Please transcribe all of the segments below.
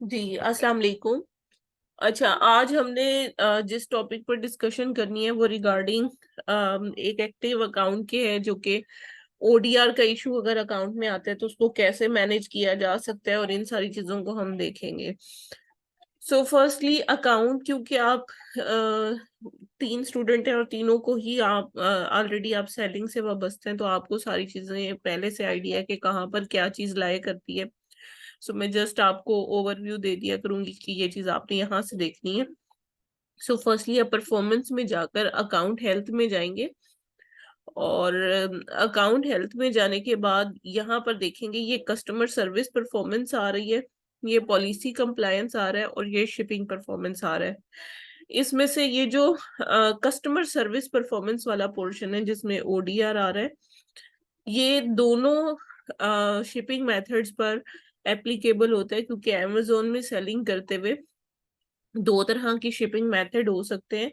जी अस्सलाम वालेकुम। अच्छा, आज हमने जिस टॉपिक पर डिस्कशन करनी है वो रिगार्डिंग एक एक्टिव अकाउंट के है, जो कि ओडीआर का इशू अगर अकाउंट में आता है तो उसको कैसे मैनेज किया जा सकता है, और इन सारी चीजों को हम देखेंगे। सो फर्स्टली अकाउंट, क्योंकि आप तीन स्टूडेंट हैं और तीनों को ही आप ऑलरेडी आप सेलिंग से वाबस्ते हैं, तो आपको सारी चीजें पहले से आइडिया है कि कहाँ पर क्या चीज लाया करती है। सो मैं जस्ट आपको ओवरव्यू दे दिया करूंगी कि ये चीज आपने यहाँ से देखनी है। सो फर्स्टली आप परफॉर्मेंस में जाकर अकाउंट हेल्थ में जाएंगे, और अकाउंट हेल्थ में जाने के बाद यहाँ पर देखेंगे ये कस्टमर सर्विस परफॉर्मेंस आ रही है, ये पॉलिसी कंप्लायंस आ रहा है, और ये शिपिंग परफॉर्मेंस आ रहा है। इसमें से ये जो कस्टमर सर्विस परफॉर्मेंस वाला पोर्शन है जिसमें ओडीआर आ रहा है, ये दोनों शिपिंग मेथड्स पर एप्लीकेबल होता है, क्योंकि अमेजोन में सेलिंग करते हुए दो तरह की शिपिंग मेथड हो सकते हैं।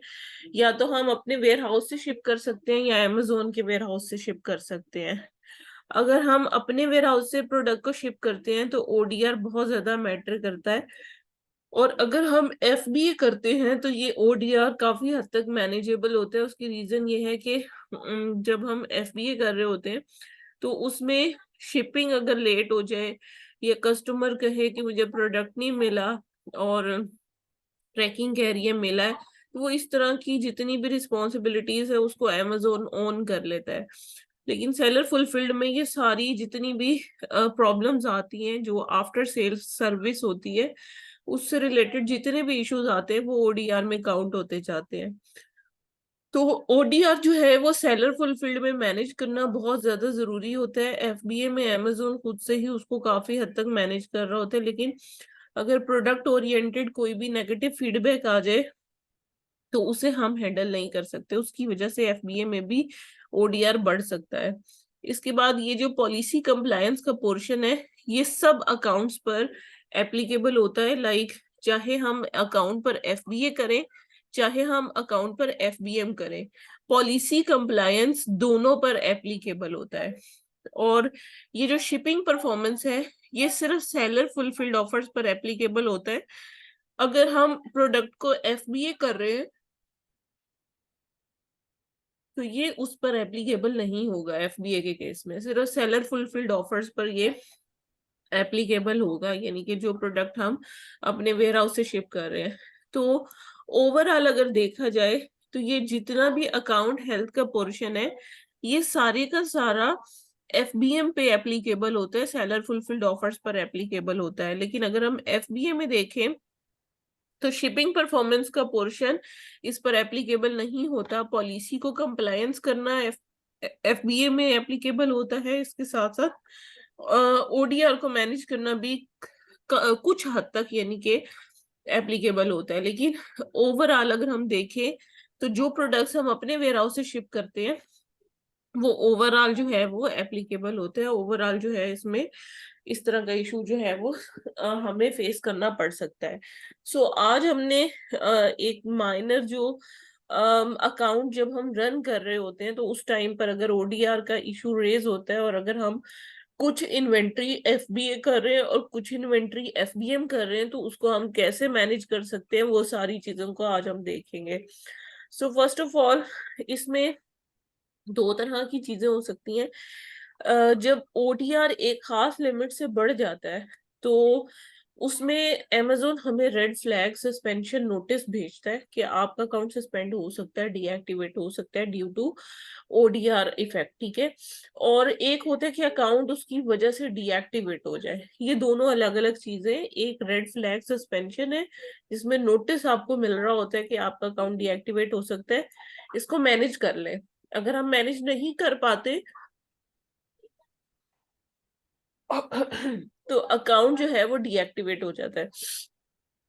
या तो हम अपने वेयर हाउस से शिप कर सकते हैं या अमेजोन के वेयर हाउस से शिप कर सकते हैं। अगर हम अपने वेयर हाउस से प्रोडक्ट को शिप करते हैं तो ओडीआर बहुत ज्यादा मैटर करता है, और अगर हम एफबीए करते हैं तो ये ओडीआर काफी हद तक मैनेजेबल होता है। उसकी रीजन ये है कि जब हम एफबीए कर रहे होते हैं तो उसमें शिपिंग अगर लेट हो जाए, या कस्टमर कहे कि मुझे प्रोडक्ट नहीं मिला और ट्रैकिंग कह रही है मिला है, तो वो इस तरह की जितनी भी रिस्पॉन्सिबिलिटीज है उसको अमेजोन ओन कर लेता है। लेकिन सेलर फुलफिल्ड में ये सारी जितनी भी प्रॉब्लम्स आती हैं जो आफ्टर सेल्स सर्विस होती है, उससे रिलेटेड जितने भी इश्यूज आते हैं वो ओडीआर में काउंट होते जाते हैं। तो ओडीआर जो है वो सेलर फुलफिल्ड में मैनेज करना बहुत ज्यादा जरूरी होता है। एफबीए में अमेजोन खुद से ही उसको काफी हद तक मैनेज कर रहा होता है, लेकिन अगर प्रोडक्ट ओरिएंटेड कोई भी नेगेटिव फीडबैक आ जाए तो उसे हम हैंडल नहीं कर सकते, उसकी वजह से एफबीए में भी ओडीआर बढ़ सकता है। इसके बाद ये जो पॉलिसी कंप्लायंस का पोर्शन है, ये सब अकाउंट्स पर एप्लीकेबल होता है। लाइक चाहे हम अकाउंट पर एफबीए करें, चाहे हम अकाउंट पर एफबीएम करें, पॉलिसी कंप्लायंस दोनों पर एप्लीकेबल होता है। और ये जो शिपिंग परफॉर्मेंस है, ये सिर्फ सेलर फुलफिल्ड ऑफर्स पर एप्लीकेबल होता है। अगर हम प्रोडक्ट को एफबीए कर रहे हैं तो ये उस पर एप्लीकेबल नहीं होगा। एफबीए के केस में सिर्फ सेलर फुलफिल्ड ऑफर्स पर ये एप्लीकेबल होगा, यानी कि जो प्रोडक्ट हम अपने वेयर हाउस से शिप कर रहे हैं। तो ओवरऑल अगर देखा जाए तो ये जितना भी अकाउंट हेल्थ का पोर्शन है, ये सारे का सारा एफबीएम पे एप्लीकेबल होता है, सेलर फुलफिल्ड ऑफर्स पर एप्लीकेबल होता है। लेकिन अगर हम एफबीए में देखें तो शिपिंग परफॉर्मेंस का पोर्शन इस पर एप्लीकेबल नहीं होता। पॉलिसी को कंप्लायंस करना एफबीए में एप्लीकेबल होता है, इसके साथ साथ ओडीआर को मैनेज करना भी कुछ हद तक यानी कि एप्लीकेबल होता है। लेकिन ओवरऑल अगर हम देखें तो जो प्रोडक्ट्स हम अपने वेयर हाउस से शिप करते हैं वो ओवरऑल जो है वो एप्लीकेबल होते हैं। ओवरऑल जो है इसमें इस तरह का इशू जो है वो हमें फेस करना पड़ सकता है। सो आज हमने एक माइनर जो अकाउंट जब हम रन कर रहे होते हैं तो उस टाइम पर अगर ओडीआर का इशू रेज होता है, और अगर हम कुछ इन्वेंट्री एफबीए कर रहे हैं और कुछ इन्वेंट्री एफबीएम कर रहे हैं, तो उसको हम कैसे मैनेज कर सकते हैं, वो सारी चीजों को आज हम देखेंगे। सो फर्स्ट ऑफ ऑल, इसमें दो तरह की चीजें हो सकती हैं। जब ओटीआर एक खास लिमिट से बढ़ जाता है तो उसमें अमेजोन हमें रेड फ्लैग सस्पेंशन नोटिस भेजता है कि आपका अकाउंट सस्पेंड हो सकता है, डीएक्टिवेट हो सकता है ड्यू टू ओडीआर इफेक्ट। ठीक है। और एक होता है कि अकाउंट उसकी वजह से डीएक्टिवेट हो जाए। ये दोनों अलग अलग चीजें। एक रेड फ्लैग सस्पेंशन है जिसमें नोटिस आपको मिल रहा होता है कि आपका अकाउंट डीएक्टिवेट हो सकता है, इसको मैनेज कर ले। अगर हम मैनेज नहीं कर पाते तो अकाउंट जो है वो डीएक्टिवेट हो जाता है।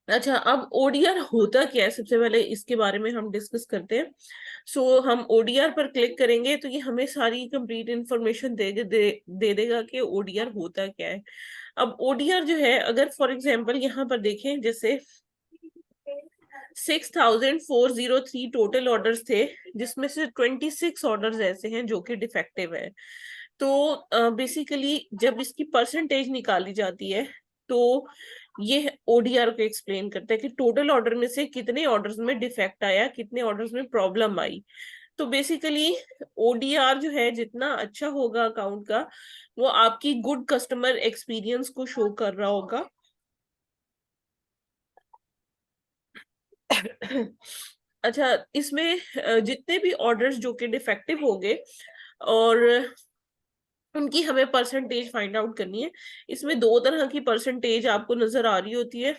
अच्छा, अब ओडीआर होता क्या है, सबसे पहले इसके बारे में हम डिस्कस करते हैं। हम ओडीआर पर क्लिक करेंगे तो ये हमें सारी कंप्लीट इंफॉर्मेशन दे देगा कि ओडीआर होता क्या है। अब ओडीआर जो है, अगर फॉर एग्जांपल यहाँ पर देखें, जैसे 6403 टोटल ऑर्डर्स थे, जिसमें से 26 ऑर्डर्स ऐसे हैं जो कि डिफेक्टिव है। तो बेसिकली जब इसकी परसेंटेज निकाली जाती है तो ये ओडीआर को एक्सप्लेन करता है कि टोटल ऑर्डर में से कितने ऑर्डर्स में डिफेक्ट आया, कितने ऑर्डर्स में प्रॉब्लम आई। तो बेसिकली ओडीआर जो है जितना अच्छा होगा अकाउंट का, वो आपकी गुड कस्टमर एक्सपीरियंस को शो कर रहा होगा। अच्छा, इसमें जितने भी ऑर्डर्स जो कि डिफेक्टिव होंगे और उनकी हमें परसेंटेज फाइंड आउट करनी है। इसमें दो तरह की परसेंटेज आपको नजर आ रही होती है।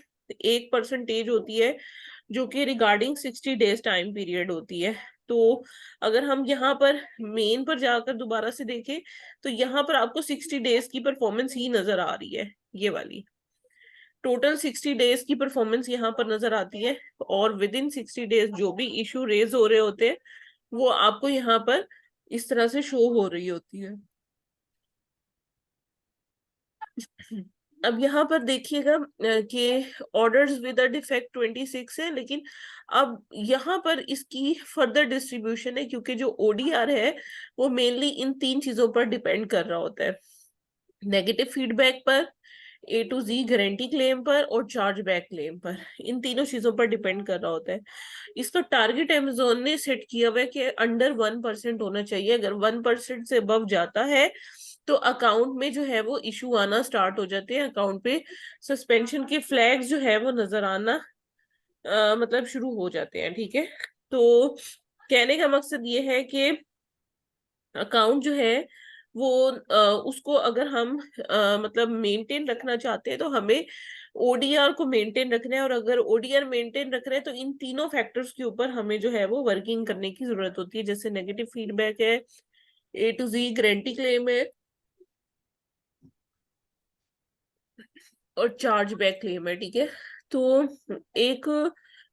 एक परसेंटेज होती है जो कि रिगार्डिंग 60 डेज टाइम पीरियड होती है। तो अगर हम यहाँ पर मेन पर जाकर दोबारा से देखें तो यहाँ पर आपको 60 डेज की परफॉर्मेंस ही नजर आ रही है, ये वाली टोटल 60 डेज की परफॉर्मेंस यहाँ पर नजर आती है। और विद इन 60 डेज जो भी इशू रेज हो रहे होते हैं वो आपको यहाँ पर इस तरह से शो हो रही होती है। अब यहाँ पर देखिएगा कि ऑर्डर्स विद अ डिफेक्ट 26 है, लेकिन अब यहाँ पर इसकी फर्दर डिस्ट्रीब्यूशन है, क्योंकि जो ओडीआर है वो मेनली इन तीन चीजों पर डिपेंड कर रहा होता है। नेगेटिव फीडबैक पर, ए टू जी गारंटी क्लेम पर और चार्ज बैक क्लेम पर, इन तीनों चीजों पर डिपेंड कर रहा होता है। इसका टारगेट अमेजोन ने सेट किया हुआ है कि अंडर 1% होना चाहिए। अगर 1% से अबव जाता है तो अकाउंट में जो है वो इशू आना स्टार्ट हो जाते हैं, अकाउंट पे सस्पेंशन के फ्लैग्स जो है वो नजर आना मतलब शुरू हो जाते हैं। ठीक है, तो कहने का मकसद ये है कि अकाउंट जो है वो उसको अगर हम मतलब मेंटेन रखना चाहते हैं तो हमें ओडीआर को मेंटेन रखना है। और अगर ओडीआर मेंटेन रख रहे हैं तो इन तीनों फैक्टर्स के ऊपर हमें जो है वो वर्किंग करने की जरूरत होती है। जैसे नेगेटिव फीडबैक है, ए टू जी गारंटी क्लेम है और चार्ज बैक क्लेम है। ठीक है, तो एक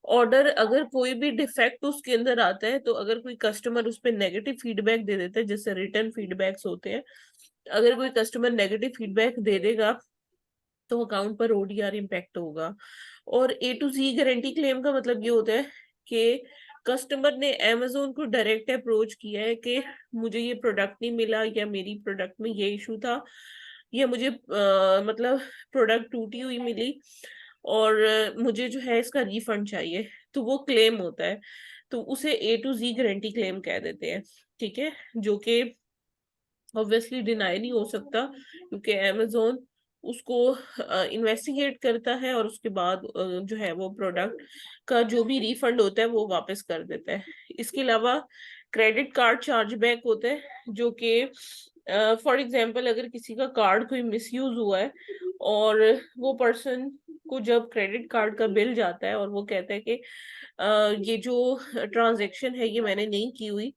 ऑर्डर अगर कोई भी डिफेक्ट उसके अंदर आता है तो अगर कोई कस्टमर उस पर नेगेटिव फीडबैक दे देता है, जैसे रिटर्न फीडबैक्स होते हैं, अगर कोई कस्टमर नेगेटिव फीडबैक दे देगा तो अकाउंट पर ओडीआर इम्पैक्ट होगा। और ए टू जी गारंटी क्लेम का मतलब ये होता है कि कस्टमर ने अमेजोन को डायरेक्ट अप्रोच किया है कि मुझे ये प्रोडक्ट नहीं मिला, या मेरी प्रोडक्ट में ये इशू था, या मुझे मतलब प्रोडक्ट टूटी हुई मिली और मुझे जो है इसका रिफंड चाहिए, तो वो क्लेम होता है। तो उसे ए टू जी गारंटी क्लेम कह देते हैं। ठीक है, जो कि ऑब्वियसली डिनाई नहीं हो सकता, क्योंकि अमेजोन उसको इन्वेस्टिगेट करता है और उसके बाद जो है वो प्रोडक्ट का जो भी रिफंड होता है वो वापस कर देता है। इसके अलावा क्रेडिट कार्ड चार्जबैक होता है, जो कि फॉर एग्जांपल अगर किसी का कार्ड कोई मिसयूज हुआ है और वो पर्सन को जब क्रेडिट कार्ड का बिल जाता है और वो कहता है कि ये जो ट्रांजैक्शन है ये मैंने नहीं की हुई,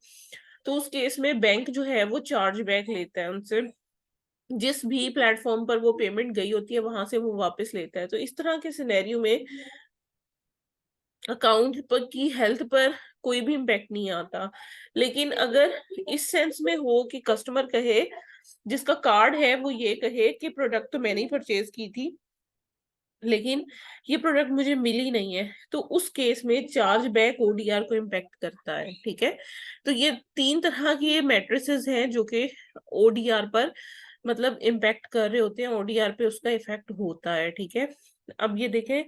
तो उस केस में बैंक जो है वो चार्ज बैक लेता है उनसे। जिस भी प्लेटफॉर्म पर वो पेमेंट गई होती है वहां से वो वापस लेता है। तो इस तरह के सिनेरियो में अकाउंट पर की हेल्थ पर कोई भी इम्पैक्ट नहीं आता। लेकिन अगर इस सेंस में हो कि कस्टमर कहे, जिसका कार्ड है वो ये कहे कि प्रोडक्ट तो मैंने ही परचेज की थी लेकिन ये प्रोडक्ट मुझे मिली नहीं है, तो उस केस में चार्ज बैक ओडीआर को इम्पैक्ट करता है। ठीक है, तो ये तीन तरह की ये मैट्रिसेस हैं जो कि ओडीआर पर मतलब इम्पैक्ट कर रहे होते हैं, ओडीआर पे उसका इफेक्ट होता है। ठीक है, अब ये देखें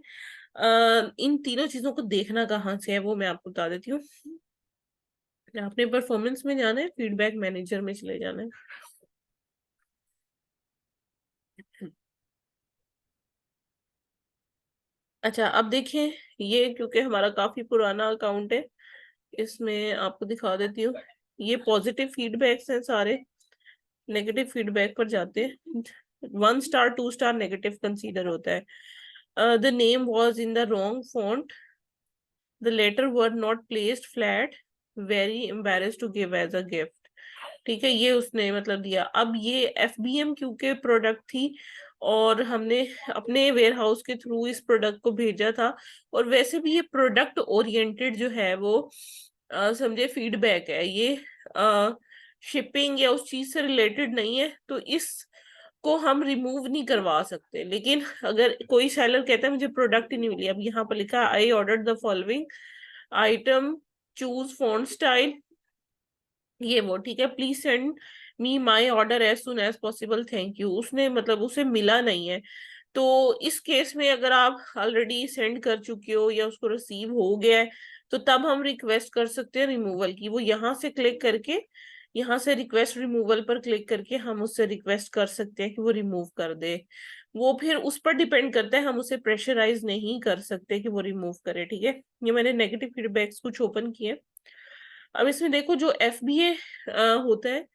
इन तीनों चीजों को देखना कहाँ से है वो मैं आपको बता देती हूँ। आपने परफॉर्मेंस में जाना है, फीडबैक मैनेजर में चले जाना है। अच्छा, अब देखें, ये क्योंकि हमारा काफी पुराना अकाउंट है, इसमें आपको दिखा देती हूँ। ये पॉजिटिव फीडबैक्स हैं सारे, नेगेटिव फीडबैक पर जाते हैं। 1 स्टार 2 स्टार नेगेटिव कंसीडर होता है। The name was in the wrong font, the letter were not placed flat, very embarrassed to give as a gift. ठीक है, ये उसने मतलब दिया। अब ये एफबीएम क्योंकि प्रोडक्ट थी और हमने अपने वेयर हाउस के थ्रू इस प्रोडक्ट को भेजा था, और वैसे भी ये प्रोडक्ट ओरिएंटेड जो है वो समझे फीडबैक है, ये शिपिंग या उस चीज से रिलेटेड नहीं है, तो इस को हम रिमूव नहीं करवा सकते। लेकिन अगर कोई सेलर कहता है मुझे प्रोडक्ट ही नहीं मिली, अब यहाँ पर लिखा I order the following item, choose font style, ये वो ठीक है, please send me my order as soon as possible, thank you. उसने मतलब उसे मिला नहीं है, तो इस केस में अगर आप ऑलरेडी सेंड कर चुके हो या उसको रिसीव हो गया है, तो तब हम रिक्वेस्ट कर सकते हैं रिमूवल की। वो यहाँ से क्लिक करके, यहाँ से रिक्वेस्ट रिमूवल पर क्लिक करके हम उससे रिक्वेस्ट कर सकते हैं कि वो रिमूव कर दे। वो फिर उस पर डिपेंड करता है, हम उसे प्रेशराइज नहीं कर सकते कि वो रिमूव करे। ठीक है, ये मैंने नेगेटिव फीडबैक्स कुछ ओपन किए। अब इसमें देखो, जो FBA होता है,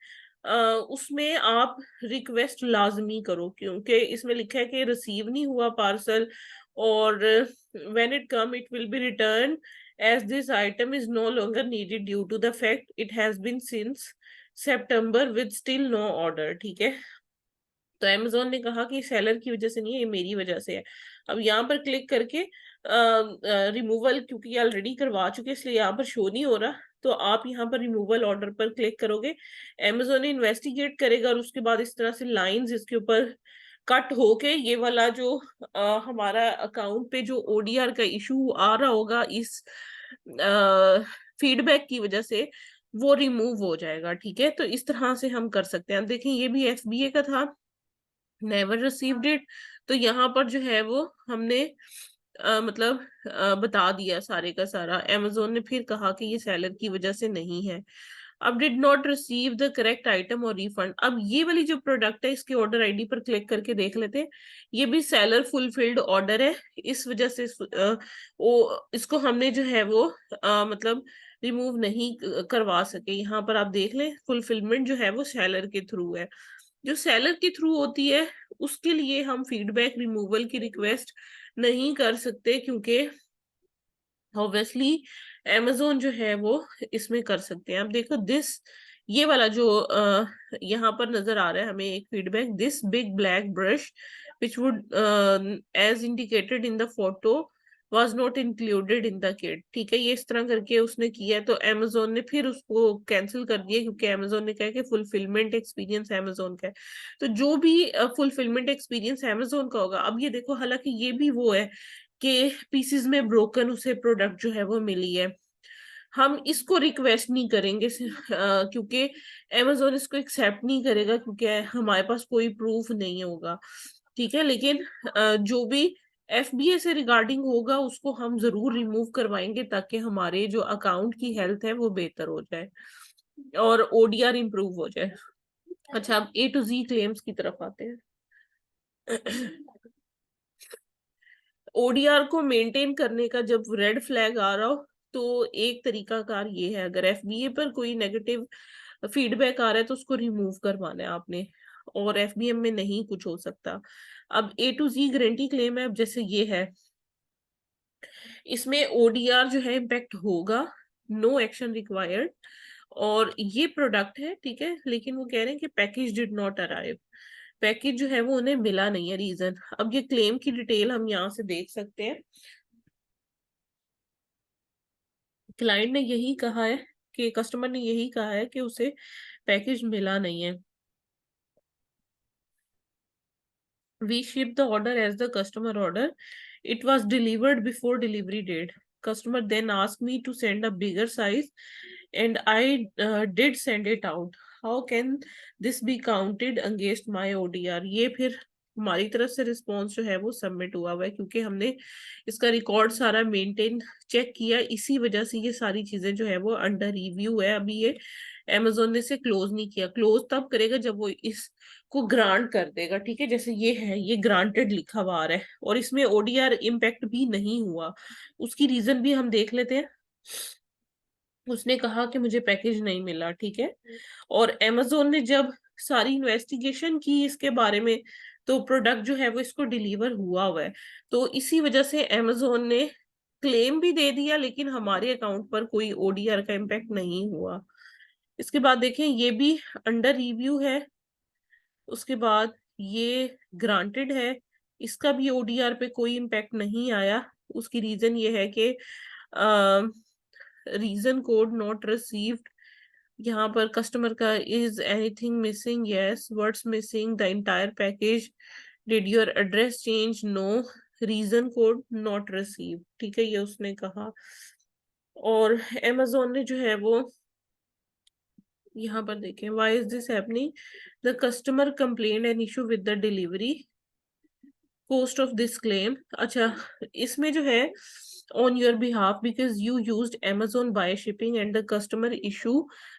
उसमें आप रिक्वेस्ट लाजमी करो, क्योंकि इसमें लिखा है कि रिसीव नहीं हुआ पार्सल, और when it come it will be return as this item is no longer needed due to the fact it has been since September with still no order. ठीक है, तो अमेजोन ने कहा कि सेलर की वजह से नहीं है, ये मेरी वजह से है। अब यहाँ पर क्लिक करके रिमूवल, क्योंकि ऑलरेडी करवा चुके इसलिए यहाँ पर शो नहीं हो रहा, तो आप यहाँ पर रिमूवल ऑर्डर पर क्लिक करोगे, अमेजोन इन्वेस्टिगेट करेगा, और उसके बाद इस तरह से लाइंस इसके ऊपर कट होके ये वाला जो हमारा अकाउंट पे जो ODR का इशू आ रहा होगा इस फीडबैक की वजह से, वो रिमूव हो जाएगा। ठीक है, तो इस तरह से हम कर सकते हैं। देखें, ये भी FBA का था, नेवर रिसीव्ड इट। तो यहाँ पर जो है वो हमने मतलब बता दिया सारे का सारा। अमेजोन ने फिर कहा कि ये सेलर की वजह से नहीं है। अब did not receive the correct item और रिफंड। अब ये वाली जो प्रोडक्ट है, इसके ऑर्डर ID पर क्लिक करके देख लेते हैं। ये भी सेलर फुलफिल्ड ऑर्डर है, इस वजह से वो इसको हमने जो है वो मतलब रिमूव नहीं करवा सके। यहाँ पर आप देख लें, फुलफिलमेंट जो है वो सेलर के थ्रू है। जो सेलर के थ्रू होती है उसके लिए हम फीडबैक रिमूवल की रिक्वेस्ट नहीं कर सकते, क्योंकि ऑब्वियसली अमेजोन जो है वो इसमें कर सकते हैं। अब देखो, ये वाला जो यहाँ पर नजर आ रहा है हमें एक feedback, this big black brush which would as indicated in the photo was not included in the kit। ठीक है, ये इस तरह करके उसने किया, तो अमेजोन ने फिर उसको कैंसिल कर दिया, क्योंकि अमेजोन ने कहा कि फुलफिलमेंट एक्सपीरियंस अमेजोन का है। तो जो भी फुलफिलमेंट एक्सपीरियंस अमेजोन का होगा, अब ये देखो, हालांकि ये भी वो है कि पीसीज में ब्रोकन उसे प्रोडक्ट जो है वो मिली है, हम इसको रिक्वेस्ट नहीं करेंगे क्योंकि अमेजोन इसको एक्सेप्ट नहीं करेगा, क्योंकि हमारे पास कोई प्रूफ नहीं होगा। ठीक है, लेकिन जो भी FBA से रिगार्डिंग होगा उसको हम जरूर रिमूव करवाएंगे, ताकि हमारे जो अकाउंट की हेल्थ है वो बेहतर हो जाए और ODR इंप्रूव हो जाए। अच्छा, अब A to Z क्लेम्स की तरफ आते हैं। ODR को मेंटेन करने का जब रेड फ्लैग आ रहा हो, तो एक तरीका कार ये है, अगर FBA पर कोई नेगेटिव फीडबैक आ रहा है तो उसको रिमूव करवाना है आपने, और FBM में नहीं कुछ हो सकता। अब A to Z guarantee claim है, अब जैसे ये है, इसमें ODR जो है इम्पैक्ट होगा, नो एक्शन रिक्वायर्ड, और ये प्रोडक्ट है। ठीक है, लेकिन वो कह रहे हैं कि package did not arrive, package जो है वो उन्हें मिला नहीं है। रीजन, अब ये क्लेम की डिटेल हम यहाँ से देख सकते हैं। क्लाइंट ने यही कहा है कि कस्टमर ने यही कहा है कि उसे पैकेज मिला नहीं है। We shipped the order as the customer order. It was delivered before delivery date. Customer then asked me to send a bigger size, and I did send it out. How can this be counted against my ODR? ये फिर हमारी तरफ से response जो है वो submit हुआ हुआ है, क्योंकि हमने इसका रिकॉर्ड सारा मेंटेन चेक किया, इसी वजह से ये सारी चीजें जो है वो अंडर रिव्यू है। अभी ये अमेजोन ने से क्लोज नहीं किया, क्लोज तब करेगा जब वो इसको ग्रांट कर देगा। ठीक है, जैसे ये है, ये ग्रांटेड लिखा हुआ आ रहा है, और इसमें ODR इम्पैक्ट भी नहीं हुआ। उसकी रीजन भी हम देख लेते हैं। उसने कहा कि मुझे पैकेज नहीं मिला। ठीक है, और अमेजोन ने जब सारी इन्वेस्टिगेशन की इसके बारे में, तो प्रोडक्ट जो है वो इसको डिलीवर हुआ है। तो इसी वजह से अमेजोन ने क्लेम भी दे दिया, लेकिन हमारे अकाउंट पर कोई ODR का इम्पैक्ट नहीं हुआ। इसके बाद देखें, ये भी अंडर रिव्यू है। उसके बाद ये ग्रांटेड है, इसका भी ODR पे कोई इम्पैक्ट नहीं आया। उसकी रीजन ये है कि रीजन कोड नॉट रिसीव्ड। यहाँ पर कस्टमर का is anything missing, yes, what's missing, the entire package, did your address change, no, reason code not receive. ठीक है, ये उसने कहा। और अमेजोन ने जो है वो यहाँ पर देखें, why is this happening, the customer complain an issue with the delivery, cost of this claim. अच्छा, इसमें जो है on your behalf because you used Amazon by shipping and the customer issue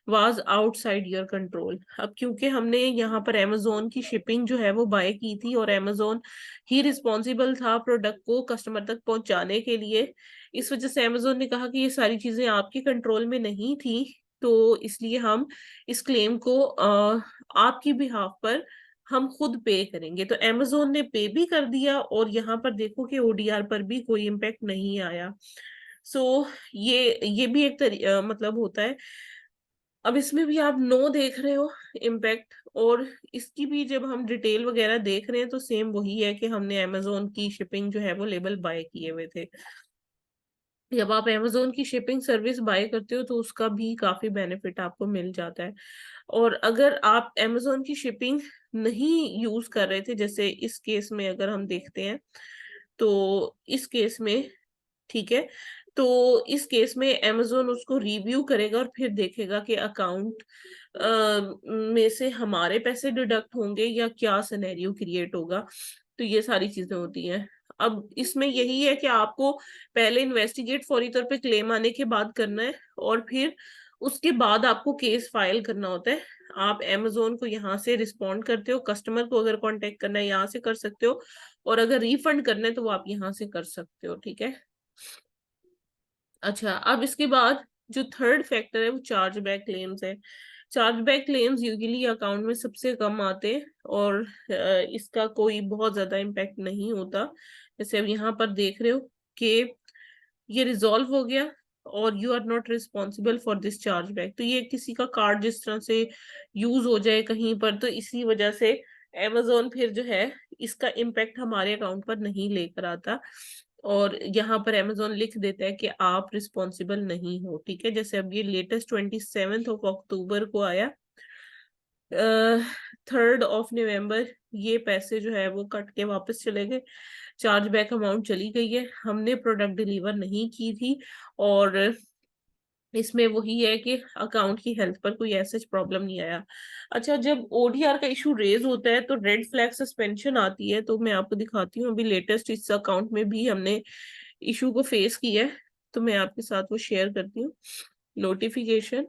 was outside your control. अब क्योंकि हमने यहाँ पर Amazon की shipping जो है वो बाय की थी और Amazon ही रिस्पॉन्सिबल था प्रोडक्ट को कस्टमर तक पहुंचाने के लिए, इस वजह से Amazon ने कहा कि ये सारी चीजें आपके कंट्रोल में नहीं थी, तो इसलिए हम इस क्लेम को आपकी बिहाफ पर हम खुद पे करेंगे। तो Amazon ने पे भी कर दिया और यहाँ पर देखो कि ओडीआर पर भी कोई इम्पैक्ट नहीं आया। सो ये भी एक मतलब होता है। अब इसमें भी आप नो देख रहे हो इम्पैक्ट, और इसकी भी जब हम डिटेल वगैरह देख रहे हैं तो सेम वही है कि हमने Amazon की शिपिंग जो है वो लेबल बाय किए हुए थे। जब आप Amazon की शिपिंग सर्विस बाय करते हो तो उसका भी काफी बेनिफिट आपको मिल जाता है। और अगर आप Amazon की शिपिंग नहीं यूज कर रहे थे, जैसे इस केस में अगर हम देखते हैं तो इस केस में, ठीक है, तो इस केस में Amazon उसको रिव्यू करेगा और फिर देखेगा कि अकाउंट में से हमारे पैसे डिडक्ट होंगे या क्या सिनेरियो क्रिएट होगा। तो ये सारी चीजें होती हैं। अब इसमें यही है कि आपको पहले इन्वेस्टिगेट फौरी तौर पे क्लेम आने के बाद करना है और फिर उसके बाद आपको केस फाइल करना होता है। आप Amazon को यहाँ से रिस्पॉन्ड करते हो, कस्टमर को अगर कांटेक्ट करना है यहाँ से कर सकते हो, और अगर रिफंड करना है तो वो आप यहाँ से कर सकते हो, ठीक है। अच्छा, अब इसके बाद जो थर्ड फैक्टर है वो चार्ज बैक क्लेम्स है। Charge back claims usually account में सबसे कम आते हैं और इसका कोई बहुत ज्यादा इम्पैक्ट नहीं होता। जैसे अब यहाँ पर देख रहे हो कि ये रिजॉल्व हो गया और you are not responsible for this charge back. तो ये किसी का कार्ड जिस तरह से यूज हो जाए कहीं पर, तो इसी वजह से Amazon फिर जो है इसका इम्पैक्ट हमारे अकाउंट पर नहीं लेकर आता और यहाँ पर Amazon लिख देता है कि आप रिस्पॉन्सिबल नहीं हो, ठीक है। जैसे अब ये लेटेस्ट 27 अक्टूबर को आया, 3 नवंबर ये पैसे जो है वो कट के वापस चले गए, चार्ज बैक अमाउंट चली गई है, हमने प्रोडक्ट डिलीवर नहीं की थी। और इसमें वही है कि अकाउंट की हेल्थ पर कोई ऐसा प्रॉब्लम नहीं आया। अच्छा, जब ओडीआर का इशू रेज होता है तो रेड फ्लैग सस्पेंशन आती है, तो मैं आपको दिखाती हूँ। अभी लेटेस्ट इस अकाउंट में भी हमने इशू को फेस किया है, तो मैं आपके साथ वो शेयर करती हूँ। नोटिफिकेशन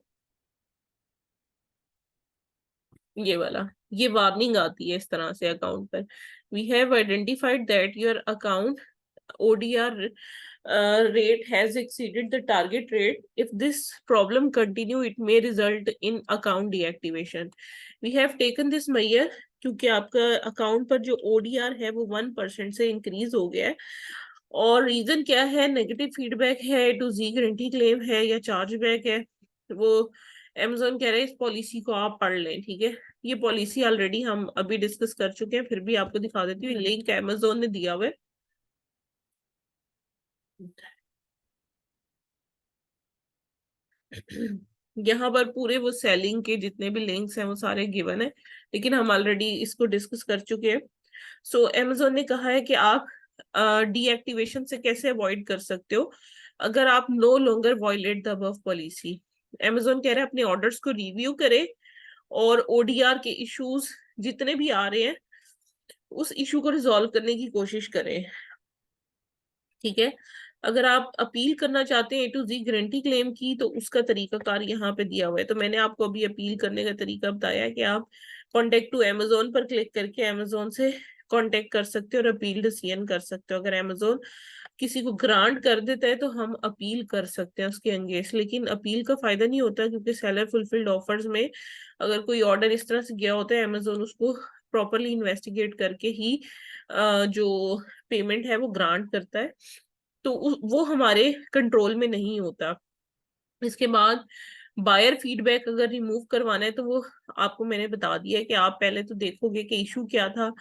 ये वाला, ये वार्निंग आती है इस तरह से अकाउंट पर, we have identified that your account ODR rate has exceeded the target rate. If this problem continue, it may result in account deactivation. We have taken this measure क्योंकि आपका अकाउंट पर जो ODR है वो 1% से increase हो गया है। और रीजन क्या है? नेगेटिव फीडबैक है, टू जी गारंटी क्लेम है या चार्ज बैक है, वो Amazon कह रहे हैं इस पॉलिसी को आप पढ़ लें, ठीक है। ये पॉलिसी ऑलरेडी हम अभी डिस्कस कर चुके हैं, फिर भी आपको दिखा देती हूँ। लिंक Amazon ने दिया हुआ है। यहाँ पर पूरे वो सेलिंग के जितने भी लिंक्स हैं वो सारे गिवन है, लेकिन हम ऑलरेडी इसको डिस्कस कर चुके हैं। सो Amazon ने कहा है कि आप डीएक्टिवेशन से कैसे अवॉइड कर सकते हो अगर आप no longer violate the above policy. Amazon कह रहा है अपने ऑर्डर्स को रिव्यू करें और ओडीआर के इश्यूज जितने भी आ रहे हैं उस इशू को रिजॉल्व करने की कोशिश करें, ठीक है। अगर आप अपील करना चाहते हैं A to Z guarantee claim की तो उसका तरीकाकार यहाँ पे दिया हुआ है। तो मैंने आपको अभी अपील करने का तरीका बताया है कि आप कॉन्टेक्ट टू Amazon पर क्लिक करके Amazon से कांटेक्ट कर सकते हो और अपील डिसीजन कर सकते हो। अगर Amazon किसी को ग्रांट कर देता है तो हम अपील कर सकते हैं उसके अगेंस्ट, लेकिन अपील का फायदा नहीं होता क्योंकि सेलर फुलफिल्ड ऑफर्स में अगर कोई ऑर्डर इस तरह से गया होता है Amazon उसको प्रॉपरली इन्वेस्टिगेट करके ही जो पेमेंट है वो ग्रांट करता है, तो वो हमारे कंट्रोल में नहीं होता। इसके बाद बायर फीडबैक अगर रिमूव करवाना है तो वो आपको मैंने बता दिया है कि आप पहले तो देखोगे कि इशू क्या था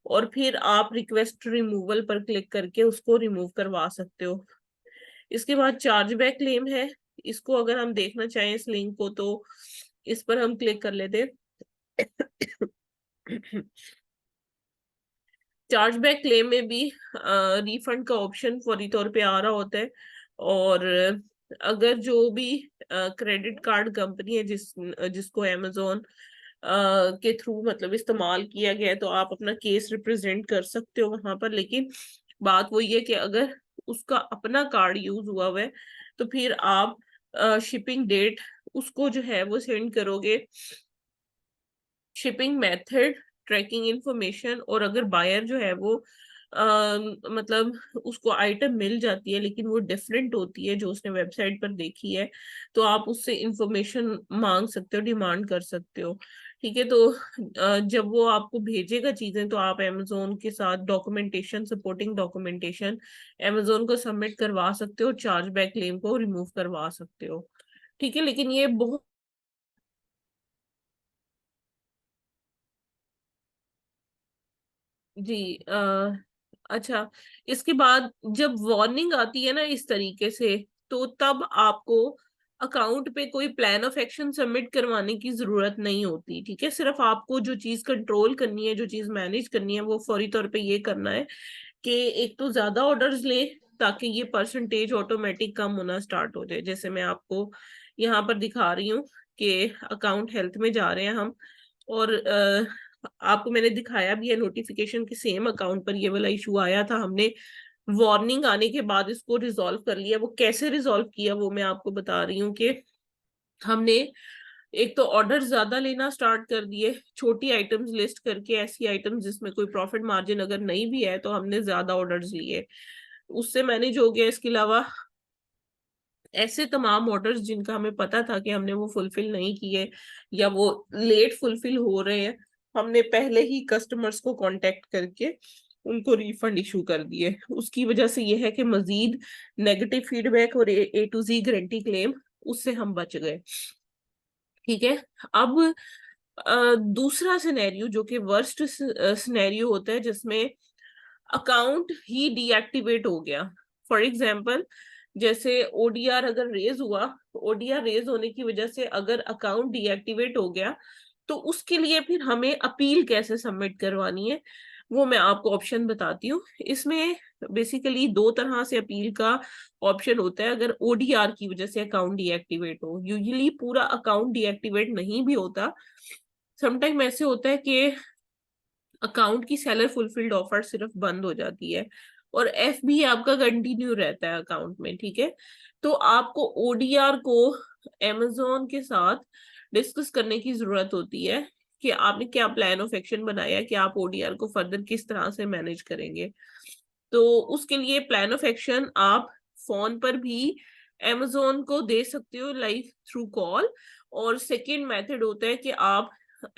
और फिर आप रिक्वेस्ट रिमूवल पर क्लिक करके उसको रिमूव करवा सकते हो। इसके बाद चार्ज बैक क्लेम है, इसको अगर हम देखना चाहें इस लिंक को तो इस पर हम क्लिक कर लेते हैं। चार्ज बैक क्लेम में भी रिफंड का ऑप्शन फौरी तौर पे आ रहा होता है। और अगर जो भी क्रेडिट कार्ड कंपनी है जिसको Amazon के थ्रू मतलब इस्तेमाल किया गया है तो आप अपना केस रिप्रेजेंट कर सकते हो वहां पर। लेकिन बात वही है कि अगर उसका अपना कार्ड यूज हुआ है तो फिर आप शिपिंग डेट उसको जो है वो सेंड करोगे, शिपिंग मेथड, ट्रैकिंग इंफॉर्मेशन, और अगर बायर जो है वो मतलब उसको आइटम मिल जाती है लेकिन वो डिफरेंट होती है जो उसने वेबसाइट पर देखी है, तो आप उससे इंफॉर्मेशन मांग सकते हो, डिमांड कर सकते हो। ठीक है, तो जब वो आपको भेजेगा चीजें तो आप अमेजोन के साथ डॉक्यूमेंटेशन, सपोर्टिंग डॉक्यूमेंटेशन अमेजोन को सबमिट करवा सकते हो, चार्ज बैक क्लेम को रिमूव करवा सकते हो। ठीक है, लेकिन ये बहुत जी अच्छा, इसके बाद जब वार्निंग आती है ना इस तरीके से, तो तब आपको अकाउंट पे कोई प्लान ऑफ एक्शन सबमिट करवाने की जरूरत नहीं होती। ठीक है, सिर्फ आपको जो चीज कंट्रोल करनी है, जो चीज मैनेज करनी है, वो फौरी तौर पे ये करना है कि एक तो ज्यादा ऑर्डर्स ले ताकि ये परसेंटेज ऑटोमेटिक कम होना स्टार्ट हो जाए। जैसे मैं आपको यहाँ पर दिखा रही हूँ कि अकाउंट हेल्थ में जा रहे हैं हम, और आपको मैंने दिखाया भी है नोटिफिकेशन के सेम अकाउंट पर ये वाला इशू आया था, हमने वार्निंग आने के बाद इसको रिजॉल्व कर लिया। वो कैसे रिजॉल्व किया वो मैं आपको बता रही हूँ कि हमने एक तो ऑर्डर ज्यादा लेना स्टार्ट कर दिए, छोटी आइटम्स लिस्ट करके, ऐसी आइटम्स जिसमें कोई प्रॉफिट मार्जिन अगर नहीं भी है तो हमने ज्यादा ऑर्डर्स लिए, उससे मैनेज हो गया। इसके अलावा ऐसे तमाम ऑर्डर्स जिनका हमें पता था कि हमने वो फुलफिल नहीं किए या वो लेट फुलफिल हो रहे हैं, हमने पहले ही कस्टमर्स को कांटेक्ट करके उनको रिफंड इशू कर दिए। उसकी वजह से ये है कि मजीद नेगेटिव फीडबैक और ए टू जी गारंटी क्लेम उससे हम बच गए। ठीक है, अब दूसरा सिनेरियो जो कि वर्स्ट सिनेरियो होता है जिसमें अकाउंट ही डीएक्टिवेट हो गया। फॉर एग्जाम्पल, जैसे ओडीआर अगर रेज हुआ, ओडीआर रेज होने की वजह से अगर अकाउंट डीएक्टिवेट हो गया तो उसके लिए फिर हमें अपील कैसे सबमिट करवानी है वो मैं आपको ऑप्शन बताती हूँ। इसमें बेसिकली दो तरह से अपील का ऑप्शन होता है अगर ओडीआर की वजह से अकाउंट डीएक्टिवेट हो। यूजुअली पूरा अकाउंट डीएक्टिवेट नहीं भी होता, समटाइम ऐसे होता है कि अकाउंट की सेलर फुलफिल्ड ऑफर सिर्फ बंद हो जाती है और एफ भी आपका कंटिन्यू रहता है अकाउंट में। ठीक है, तो आपको ओडीआर को amazon के साथ डिस्कस करने की जरूरत होती है कि आपने क्या प्लान ऑफ एक्शन बनाया है कि आप ओडीआर को फर्दर किस तरह से मैनेज करेंगे। तो उसके लिए प्लान ऑफ एक्शन आप फोन पर भी amazon को दे सकते हो लाइव थ्रू कॉल, और सेकेंड मेथड होता है कि आप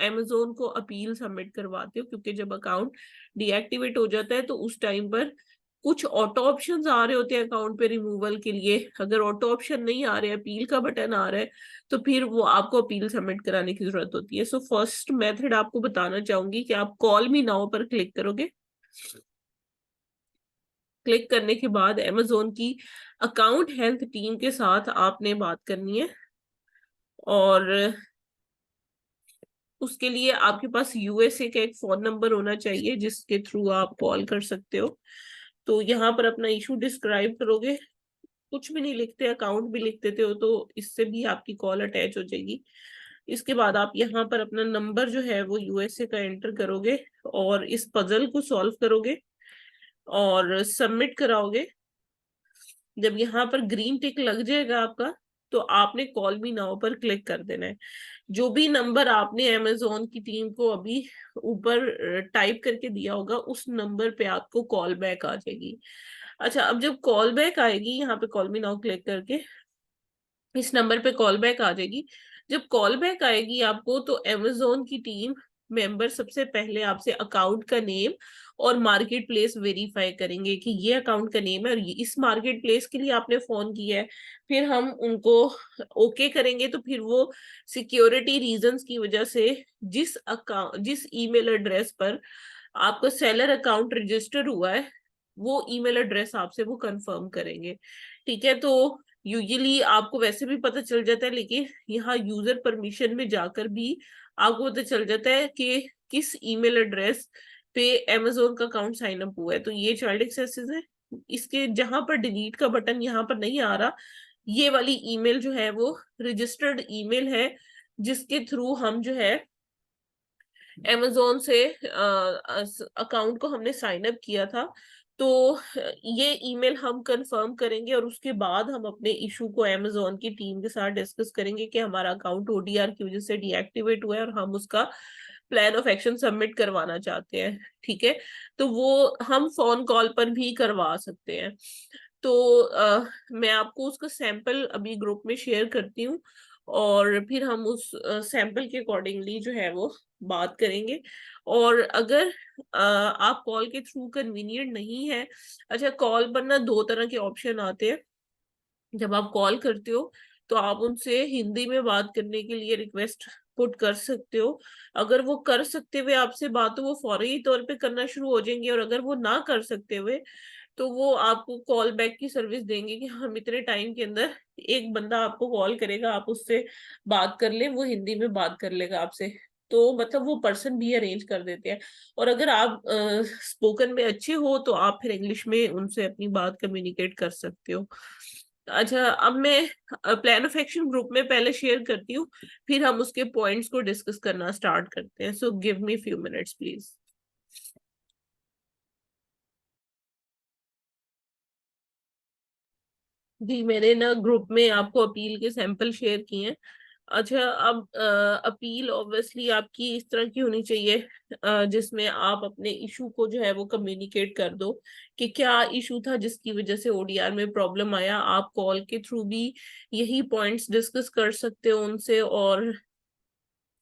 amazon को अपील सबमिट करवाते हो, क्योंकि जब अकाउंट डीएक्टिवेट हो जाता है तो उस टाइम पर कुछ ऑटो ऑप्शंस आ रहे होते हैं अकाउंट पे रिमूवल के लिए। अगर ऑटो ऑप्शन नहीं आ रहे, अपील का बटन आ रहा है, तो फिर वो आपको अपील सबमिट कराने की जरूरत होती है। सो फर्स्ट मेथड आपको बताना चाहूंगी कि आप कॉल मी नाउ पर क्लिक करोगे। क्लिक करने के बाद amazon की अकाउंट हेल्थ टीम के साथ आपने बात करनी है, और उसके लिए आपके पास यूएसए का एक फोन नंबर होना चाहिए जिसके थ्रू आप कॉल कर सकते हो। तो यहाँ पर अपना इशू डिस्क्राइब करोगे, कुछ भी नहीं लिखते, अकाउंट भी लिख देते हो तो इससे भी आपकी कॉल अटैच हो जाएगी। इसके बाद आप यहाँ पर अपना नंबर जो है वो यूएसए का एंटर करोगे और इस पजल को सॉल्व करोगे और सबमिट कराओगे। जब यहाँ पर ग्रीन टिक लग जाएगा आपका तो आपने कॉल मी नाउ पर क्लिक कर देना है। जो भी नंबर आपने अमेजोन की टीम को अभी ऊपर टाइप करके दिया होगा उस नंबर पे आपको कॉल बैक आ जाएगी। अच्छा, अब जब कॉल बैक आएगी, यहाँ पे कॉल मी नाउ क्लिक करके इस नंबर पे कॉल बैक आ जाएगी। जब कॉल बैक आएगी आपको तो अमेजोन की टीम मेंबर सबसे पहले आपसे अकाउंट का नेम और मार्केट प्लेस वेरीफाई करेंगे कि ये अकाउंट का नेम है और ये इस मार्केट प्लेस के लिए आपने फोन किया है। फिर हम उनको ओके करेंगे तो फिर वो सिक्योरिटी रीजंस की वजह से जिस ईमेल एड्रेस पर आपका सेलर अकाउंट रजिस्टर हुआ है वो ईमेल एड्रेस आपसे वो कंफर्म करेंगे। ठीक है, तो यूजुअली आपको वैसे भी पता चल जाता है, लेकिन यहाँ यूजर परमिशन में जाकर भी आपको पता चल जाता है कि किस ईमेल एड्रेस पे अमेजोन का अकाउंट साइन अप हुआ है। तो ये चाइल्ड एक्सेसेस है, इसके जहां पर डिलीट का बटन यहाँ पर नहीं आ रहा, ये वाली ईमेल जो है वो रजिस्टर्ड ईमेल है जिसके थ्रू हम जो है अमेजोन से अकाउंट को हमने साइन अप किया था। तो ये ईमेल हम कंफर्म करेंगे और उसके बाद हम अपने इशू को अमेजोन की टीम के साथ डिस्कस करेंगे कि हमारा अकाउंट ओडीआर की वजह से डीएक्टिवेट हुआ है और हम उसका प्लान ऑफ एक्शन सबमिट करवाना चाहते हैं। ठीक है, तो वो हम फोन कॉल पर भी करवा सकते हैं। तो मैं आपको उसका सैंपल अभी ग्रुप में शेयर करती हूँ और फिर हम उस सैंपल के अकॉर्डिंगली जो है वो बात करेंगे। और अगर आप कॉल के थ्रू कन्वीनियंट नहीं है, अच्छा कॉल पर ना दो तरह के ऑप्शन आते हैं। जब आप कॉल करते हो तो आप उनसे हिंदी में बात करने के लिए रिक्वेस्ट पुट कर सकते हो। अगर वो कर सकते हुए आपसे बात तो वो फौरी तौर पे करना शुरू हो जाएंगे, और अगर वो ना कर सकते हुए तो वो आपको कॉल बैक की सर्विस देंगे कि हम इतने टाइम के अंदर एक बंदा आपको कॉल करेगा, आप उससे बात कर ले, वो हिंदी में बात कर लेगा आपसे। तो मतलब वो पर्सन भी अरेंज कर देते हैं। और अगर आप स्पोकन में अच्छे हो तो आप फिर इंग्लिश में उनसे अपनी बात कम्युनिकेट कर सकते हो। अच्छा, अब मैं प्लान ऑफ एक्शन ग्रुप में पहले शेयर करती हूँ, फिर हम उसके पॉइंट्स को डिस्कस करना स्टार्ट करते हैं। So give me few minutes please. जी, मैंने ना ग्रुप में आपको अपील के सैंपल शेयर किए हैं। अच्छा, अब अपील ऑब्वियसली आपकी इस तरह की होनी चाहिए जिसमें आप अपने इशू को जो है वो कम्युनिकेट कर दो कि क्या इशू था जिसकी वजह से ओडीआर में प्रॉब्लम आया। आप कॉल के थ्रू भी यही पॉइंट्स डिस्कस कर सकते हो उनसे। और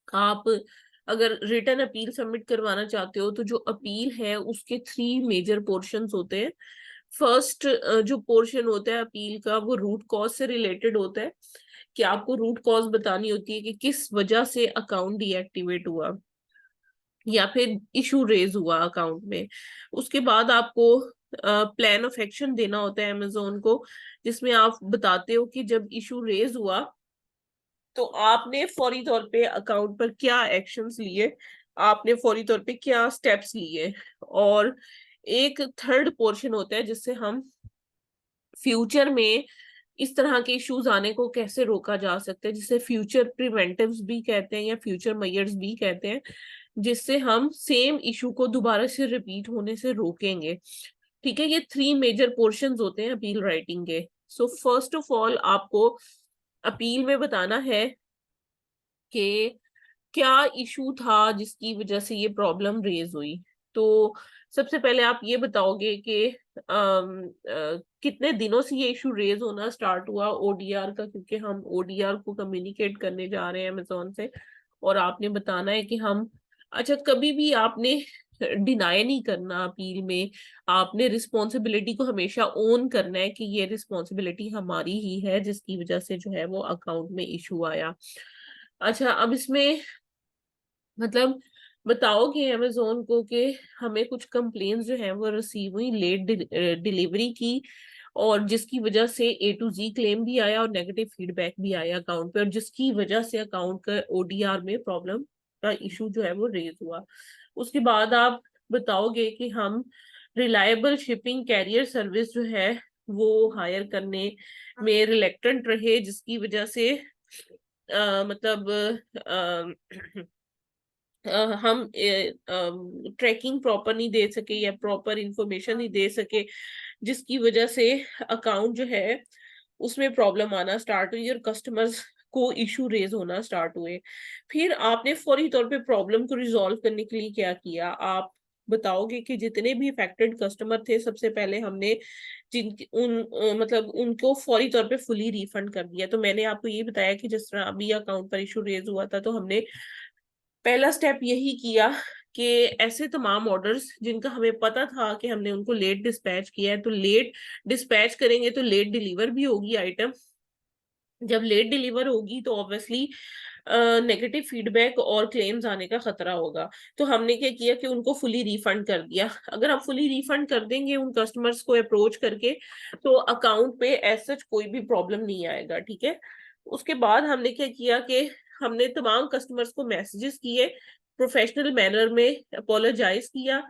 आप अगर रिटर्न अपील सबमिट करवाना चाहते हो तो जो अपील है उसके थ्री मेजर पोर्शंस होते हैं। फर्स्ट जो पोर्शन होता है अपील का वो रूट कॉज से रिलेटेड होता है, कि आपको रूट कॉज बतानी होती है कि किस वजह से अकाउंट डीएक्टिवेट हुआ या फिर इशू रेज हुआ अकाउंट में। उसके बाद आपको प्लान ऑफ एक्शन देना होता है अमेजोन को, जिसमें आप बताते हो कि जब इशू रेज हुआ तो आपने फौरी तौर पे अकाउंट पर क्या एक्शंस लिए, आपने फौरी तौर पे क्या स्टेप्स लिए। और एक थर्ड पोर्शन होता है जिससे हम फ्यूचर में इस तरह के इश्यूज आने को कैसे रोका जा सकता है, जिसे फ्यूचर प्रिवेंटिव्स भी कहते हैं या फ्यूचर मेजर्स भी कहते हैं, जिससे हम सेम इशू को दोबारा से रिपीट होने से रोकेंगे। ठीक है, ये थ्री मेजर पोर्शंस होते हैं अपील राइटिंग के। सो फर्स्ट ऑफ ऑल आपको अपील में बताना है कि क्या इशू था जिसकी वजह से ये प्रॉब्लम रेज हुई। तो सबसे पहले आप ये बताओगे कि कितने दिनों से ये इशू रेज होना स्टार्ट हुआ ओडीआर का, क्योंकि हम ओडीआर को कम्युनिकेट करने जा रहे हैं अमेजोन से। और आपने बताना है कि हम, अच्छा कभी भी आपने डिनाई नहीं करना अपील में, आपने रिस्पॉन्सिबिलिटी को हमेशा ओन करना है कि ये रिस्पॉन्सिबिलिटी हमारी ही है जिसकी वजह से जो है वो अकाउंट में इशू आया। अच्छा, अब इसमें मतलब बताओगे अमेजोन को कि हमें कुछ कंप्लेन्स जो है वो रिसीव हुई लेट डिलीवरी की, और जिसकी वजह से A to Z क्लेम भी आया और नेगेटिव फीडबैक भी आया अकाउंट पे, और जिसकी वजह से अकाउंट का ओडीआर में प्रॉब्लम का इशू जो है वो रेज हुआ। उसके बाद आप बताओगे कि हम रिलायबल शिपिंग कैरियर सर्विस जो है वो हायर करने में रिलेक्टेंट रहे, जिसकी वजह से मतलब हम ट्रैकिंग प्रॉपर नहीं दे सके या प्रॉपर इंफॉर्मेशन नहीं दे सके, जिसकी वजह से अकाउंट जो है उसमें प्रॉब्लम आना स्टार्ट हुई और कस्टमर्स को इशू रेज होना स्टार्ट हुए। फिर आपने फौरी तौर पे प्रॉब्लम को रिजॉल्व करने के लिए क्या किया। आप बताओगे कि जितने भी अफेक्टेड कस्टमर थे सबसे पहले हमने जिन उन मतलब उनको फौरी तौर पे फुली रिफंड कर दिया। तो मैंने आपको ये बताया कि जिस तरह अभी अकाउंट पर इशू रेज हुआ था तो हमने पहला स्टेप यही किया कि ऐसे तमाम ऑर्डर्स जिनका हमें पता था कि हमने उनको लेट डिस्पैच किया है, तो लेट डिस्पैच करेंगे तो लेट डिलीवर भी होगी आइटम। जब लेट डिलीवर होगी तो ऑब्वियसली नेगेटिव फीडबैक और क्लेम्स आने का खतरा होगा। तो हमने क्या किया कि उनको फुली रिफंड कर दिया। अगर आप फुली रिफंड कर देंगे उन कस्टमर्स को अप्रोच करके तो अकाउंट पे एज सच कोई भी प्रॉब्लम नहीं आएगा। ठीक है, उसके बाद हमने क्या किया कि हमने तमाम कस्टमर्स को मैसेजेस किए, प्रोफेशनल मैनर में अपोलोजाइज किया,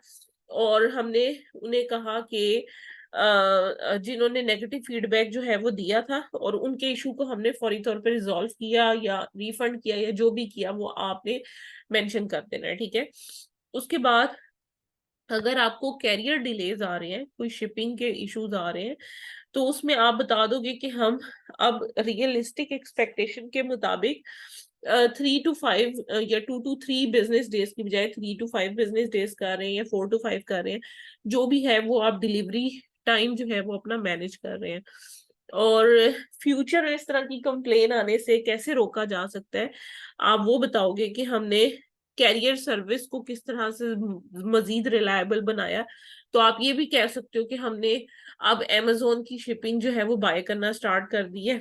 और हमने उन्हें कहा कि जिन्होंने नेगेटिव फीडबैक जो है वो दिया था, और उनके इशू को हमने फौरी तौर पे रिजॉल्व किया या रिफंड किया या जो भी किया वो आपने मेंशन कर देना है, ठीक है। उसके बाद अगर आपको कैरियर डिलेज आ रहे हैं, कोई शिपिंग के इश्यूज आ रहे हैं, तो उसमें आप बता दोगे कि हम अब रियलिस्टिक एक्सपेक्टेशन के मुताबिक 3 to 5 या 2 to 3 बिजनेस डेज की बजाय 3 to 5 बिजनेस डेज कर रहे हैं या 4 to 5 कर रहे हैं, जो भी है वो आप डिलीवरी टाइम जो है वो अपना मैनेज कर रहे हैं। और फ्यूचर में इस तरह की कंप्लेन आने से कैसे रोका जा सकता है, आप वो बताओगे कि हमने कैरियर सर्विस को किस तरह से मजीद रिलायबल बनाया। तो आप ये भी कह सकते हो कि हमने अब अमेजोन की शिपिंग जो है वो बाय करना स्टार्ट कर दी है,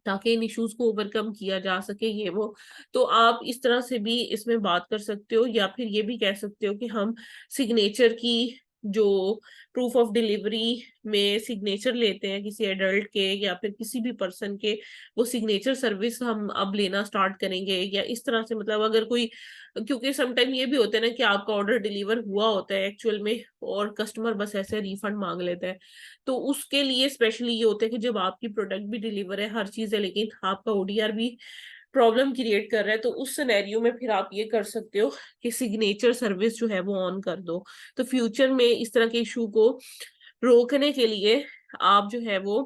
ताकि इन इश्यूज को ओवरकम किया जा सके, ये वो। तो आप इस तरह से भी इसमें बात कर सकते हो, या फिर ये भी कह सकते हो कि हम सिग्नेचर की जो प्रूफ ऑफ डिलीवरी में सिग्नेचर लेते हैं किसी एडल्ट के या फिर किसी भी पर्सन के, वो सिग्नेचर सर्विस हम अब लेना स्टार्ट करेंगे, या इस तरह से। मतलब अगर कोई, क्योंकि समटाइम ये भी होता है ना कि आपका ऑर्डर डिलीवर हुआ होता है एक्चुअल में, और कस्टमर बस ऐसे रिफंड मांग लेता है, तो उसके लिए स्पेशली ये होता है कि जब आपकी प्रोडक्ट भी डिलीवर है, हर चीज है, लेकिन आपका ओडीआर भी प्रॉब्लम क्रिएट कर रहा है, तो उस सिनेरियो में फिर आप ये कर सकते हो कि सिग्नेचर सर्विस जो है वो ऑन कर दो। तो फ्यूचर में इस तरह के इशू को रोकने के लिए आप जो है वो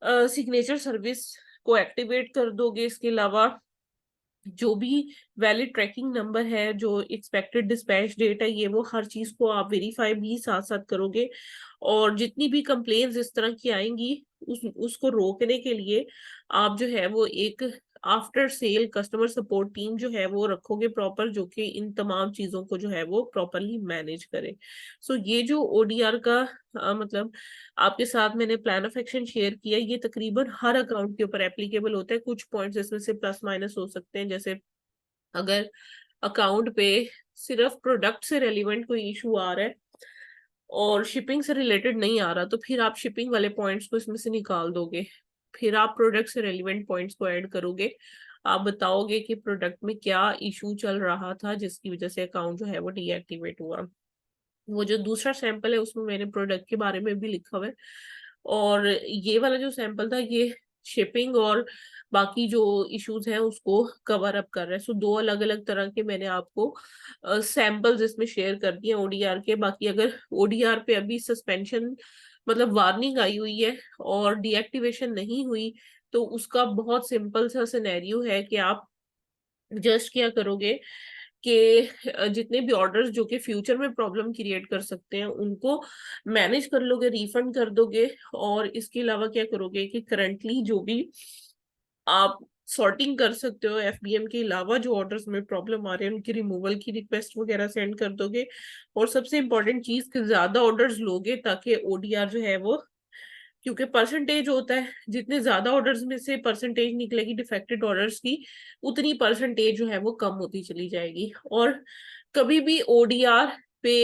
सिग्नेचर सर्विस को एक्टिवेट कर दोगे। इसके अलावा जो भी वैलिड ट्रैकिंग नंबर है, जो एक्सपेक्टेड डिस्पैच डेट है, ये वो हर चीज को आप वेरीफाई भी साथ साथ करोगे। और जितनी भी कंप्लेन्स इस तरह की आएंगी उसको रोकने के लिए आप जो है वो एक after sale customer support team जो है वो रखोगे प्रॉपर, जो कि इन तमाम चीजों को जो है वो प्रॉपरली मैनेज करे। सो ये जो ओडीआर का मतलब आपके साथ मैंने प्लान ऑफ एक्शन शेयर किया, ये तकरीबन हर अकाउंट के ऊपर एप्लीकेबल होता है। कुछ पॉइंट्स इसमें से प्लस माइनस हो सकते हैं, जैसे अगर अकाउंट पे सिर्फ प्रोडक्ट से रेलिवेंट कोई इशू आ रहा है और शिपिंग से रिलेटेड नहीं आ रहा, तो फिर आप शिपिंग वाले पॉइंट्स को इसमें से निकाल दोगे, फिर आप प्रोडक्ट से रेलिवेंट पॉइंट्स को ऐड करोगे। आप बताओगे कि प्रोडक्ट में क्या इशू चल रहा था जिसकी वजह से अकाउंट जो है वो डीएक्टिवेट हुआ। वो जो दूसरा सैंपल है उसमें मैंने प्रोडक्ट के बारे में भी लिखा हुआ है, और ये वाला जो सैंपल था ये शिपिंग और बाकी जो इश्यूज हैं उसको कवर अप कर रहा है। सो दो अलग अलग तरह के मैंने आपको सैंपल्स इसमें शेयर कर दिए ओडीआर के। बाकी अगर ओडीआर पे अभी सस्पेंशन मतलब वार्निंग आई हुई है और डीएक्टिवेशन नहीं हुई, तो उसका बहुत सिंपल सा सिनेरियो है कि आप जस्ट क्या करोगे कि जितने भी ऑर्डर्स जो कि फ्यूचर में प्रॉब्लम क्रिएट कर सकते हैं उनको मैनेज कर लोगे, रिफंड कर दोगे। और इसके अलावा क्या करोगे कि करंटली जो भी आप सॉर्टिंग कर सकते हो एफबीएम के अलावा, जो ऑर्डर्स में प्रॉब्लम आ रहे हैं उनकी रिमूवल की रिक्वेस्ट वगैरह सेंड कर दोगे। और सबसे इम्पोर्टेंट चीज कि ज्यादा ऑर्डर्स लोगे ताकि ओडीआर जो है वो, क्योंकि परसेंटेज होता है, जितने ज्यादा ऑर्डर्स में से परसेंटेज निकलेगी डिफेक्टेड ऑर्डर्स की, उतनी परसेंटेज जो है वो कम होती चली जाएगी। और कभी भी ओडीआर पे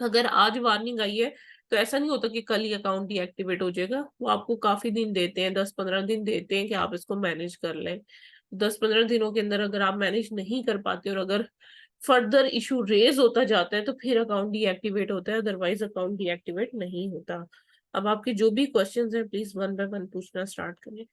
अगर आज वार्निंग आई है तो ऐसा नहीं होता कि कल ही अकाउंट डीएक्टिवेट हो जाएगा। वो आपको काफी दिन देते हैं, 10-15 दिन देते हैं कि आप इसको मैनेज कर लें। 10-15 दिनों के अंदर अगर आप मैनेज नहीं कर पाते और अगर फर्दर इशू रेज होता जाता है तो फिर अकाउंट डीएक्टिवेट होता है, अदरवाइज अकाउंट डीएक्टिवेट नहीं होता। अब आपके जो भी क्वेश्चंस हैं प्लीज वन बाय वन पूछना स्टार्ट करें।